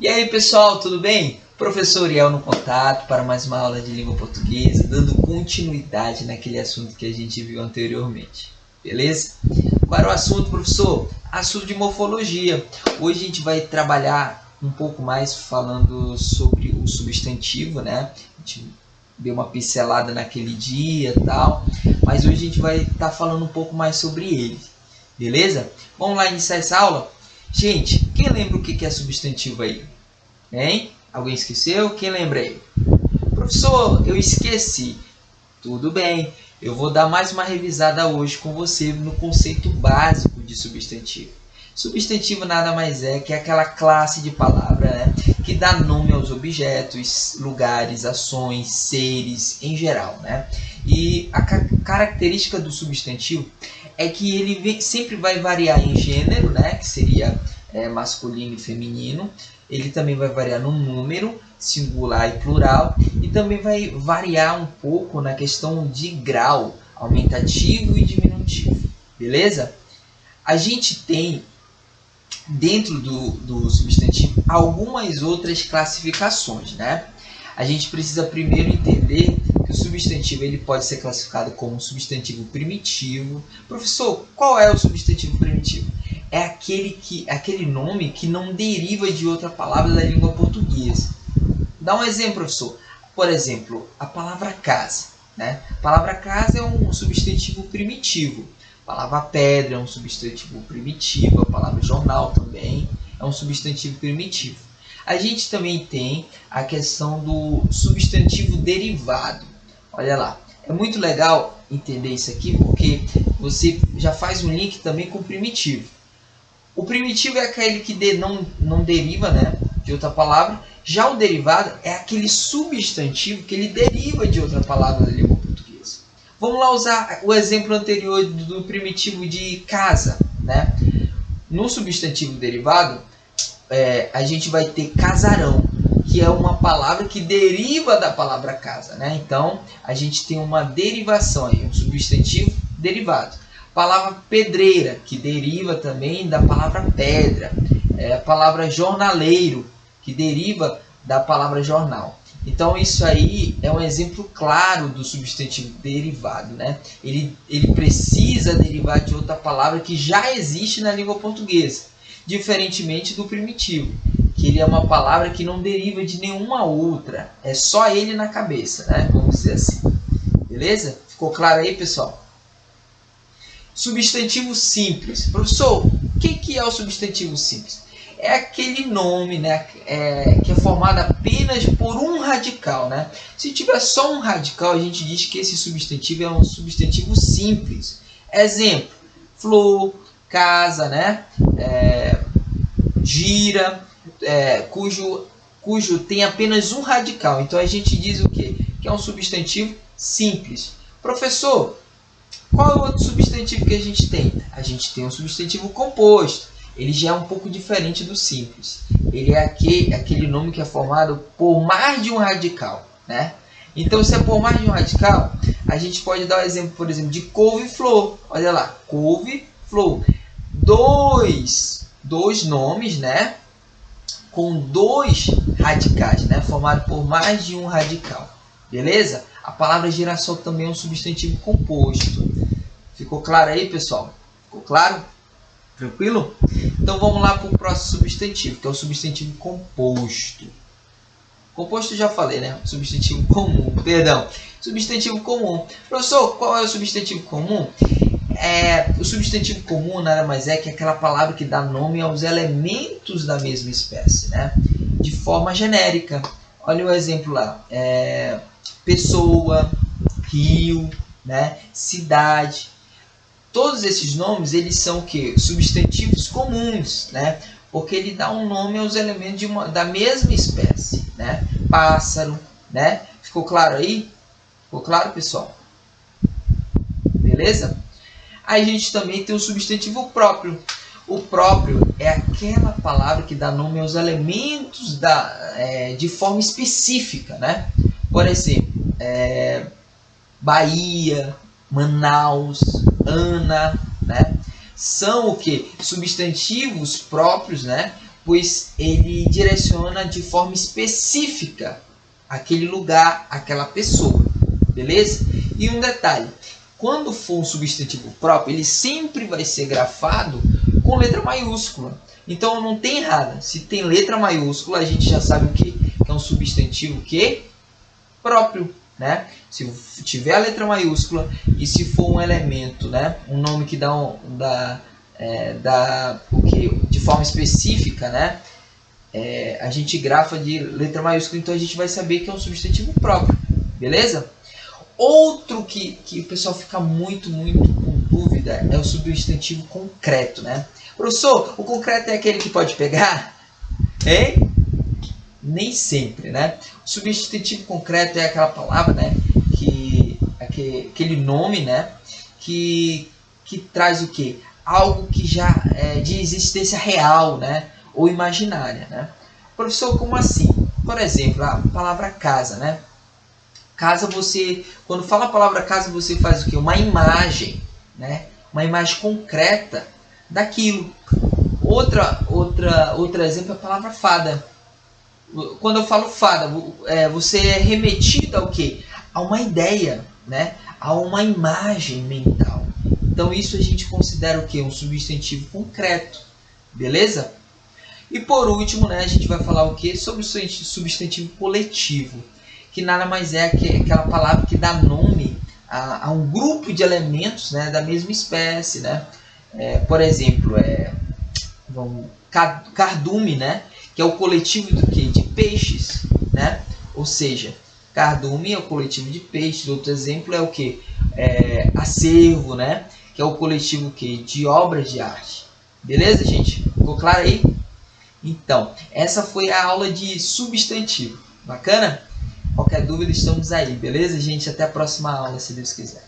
E aí pessoal, tudo bem? Professor Iel no contato para mais uma aula de língua portuguesa, dando continuidade naquele assunto que a gente viu anteriormente. Beleza? Qual era o assunto, professor? Assunto de morfologia. Hoje a gente vai trabalhar um pouco mais falando sobre o substantivo, né? A gente deu uma pincelada naquele dia e tal, mas hoje a gente vai estar falando um pouco mais sobre ele. Beleza? Vamos lá iniciar essa aula? Gente, quem lembra o que é substantivo aí? Hein? Alguém esqueceu? Quem lembra aí? Professor, eu esqueci. Tudo bem, eu vou dar mais uma revisada hoje com você no conceito básico de substantivo. Substantivo nada mais é que aquela classe de palavra, né, que dá nome aos objetos, lugares, ações, seres em geral, né? E a característica do substantivo é que ele sempre vai variar em gênero, né, que seria masculino e feminino. Ele também vai variar no número, singular e plural, e também vai variar um pouco na questão de grau, aumentativo e diminutivo. Beleza? A gente tem dentro do substantivo algumas outras classificações, né? A gente precisa primeiro entender que o substantivo ele pode ser classificado como um substantivo primitivo. Professor, qual é o substantivo primitivo? É aquele nome que não deriva de outra palavra da língua portuguesa. Dá um exemplo, professor. Por exemplo, a palavra casa, né? A palavra casa é um substantivo primitivo. A palavra pedra é um substantivo primitivo. A palavra jornal também é um substantivo primitivo. A gente também tem a questão do substantivo derivado. Olha lá, é muito legal entender isso aqui porque você já faz um link também com o primitivo. O primitivo é aquele que não deriva, né, de outra palavra. Já o derivado é aquele substantivo que ele deriva de outra palavra da língua portuguesa. Vamos lá usar o exemplo anterior do primitivo de casa, né? No substantivo derivado, a gente vai ter casarão, que é uma palavra que deriva da palavra casa, né? Então, a gente tem uma derivação aí, um substantivo derivado. Palavra pedreira, que deriva também da palavra pedra. A palavra jornaleiro, que deriva da palavra jornal. Então, isso aí é um exemplo claro do substantivo derivado, né? Ele precisa derivar de outra palavra que já existe na língua portuguesa, diferentemente do primitivo, que ele é uma palavra que não deriva de nenhuma outra, é só ele na cabeça, né? Vamos dizer assim. Beleza? Ficou claro aí, pessoal? Substantivo simples. Professor, o que é o substantivo simples? É aquele nome, né, que é formado apenas por um radical, né? Se tiver só um radical, a gente diz que esse substantivo é um substantivo simples. Exemplo, flor, casa, né? Gira, cujo tem apenas um radical. Então a gente diz o quê? Que é um substantivo simples. Professor, qual é o outro substantivo que a gente tem? A gente tem um substantivo composto. Ele já é um pouco diferente do simples. Ele é aquele nome que é formado por mais de um radical, né? Então, se é por mais de um radical, a gente pode dar o exemplo, por exemplo, de couve-flor. Olha lá, couve-flor. Dois nomes, né? Com dois radicais, né? Formado por mais de um radical. Beleza? A palavra girassol também é um substantivo composto. Ficou claro aí, pessoal? Ficou claro? Tranquilo? Então vamos lá para o próximo substantivo, que é o substantivo composto. Composto já falei, né? Substantivo comum, perdão. Substantivo comum. Professor, qual é o substantivo comum? O substantivo comum nada mais é que aquela palavra que dá nome aos elementos da mesma espécie, né? De forma genérica. Olha o exemplo lá. Pessoa, rio, né? Cidade. Todos esses nomes, eles são o quê? Substantivos comuns, né? Porque ele dá um nome aos elementos da mesma espécie, né? Pássaro, né? Ficou claro aí? Ficou claro, pessoal? Beleza? Aí a gente também tem o substantivo próprio. O próprio é aquela palavra que dá nome aos elementos de forma específica, né? Por exemplo, Bahia, Manaus, Ana, né? São o que? Substantivos próprios, né? pois ele direciona de forma específica aquele lugar, aquela pessoa, beleza? E um detalhe, quando for um substantivo próprio, ele sempre vai ser grafado com letra maiúscula. Então não tem errada. Se tem letra maiúscula, a gente já sabe o que é um substantivo próprio, né? Se tiver a letra maiúscula e se for um elemento, né, um nome que dá o que de forma específica, né, a gente grafa de letra maiúscula, então a gente vai saber que é um substantivo próprio, beleza? Outro que o pessoal fica muito com dúvida é o substantivo concreto, né? Professor, o concreto é aquele que pode pegar? Hein? Nem sempre, né? O substantivo concreto é aquela palavra, né, aquele nome, né, que traz o quê? Algo que já é de existência real, né, ou imaginária, né? Professor, como assim? Por exemplo, a palavra casa, né? Casa, quando fala a palavra casa, você faz o quê? Uma imagem, né? Uma imagem concreta daquilo. Outro exemplo é a palavra fada. Quando eu falo fada, você é remetido ao quê? A uma ideia, né? A uma imagem mental. Então isso a gente considera o quê? Um substantivo concreto, beleza? E por último, né, a gente vai falar o quê? Sobre o substantivo coletivo, que nada mais é que aquela palavra que dá nome a um grupo de elementos, né, da mesma espécie, né? Por exemplo, cardume, né, que é o coletivo do quê? De peixes, né? Ou seja, cardume é o coletivo de peixes. Outro exemplo é o quê? Acervo, né, que é o coletivo o quê? De obras de arte. Beleza, gente? Ficou claro aí? Então, essa foi a aula de substantivo. Bacana? Qualquer dúvida, estamos aí, beleza, gente? Até a próxima aula, se Deus quiser.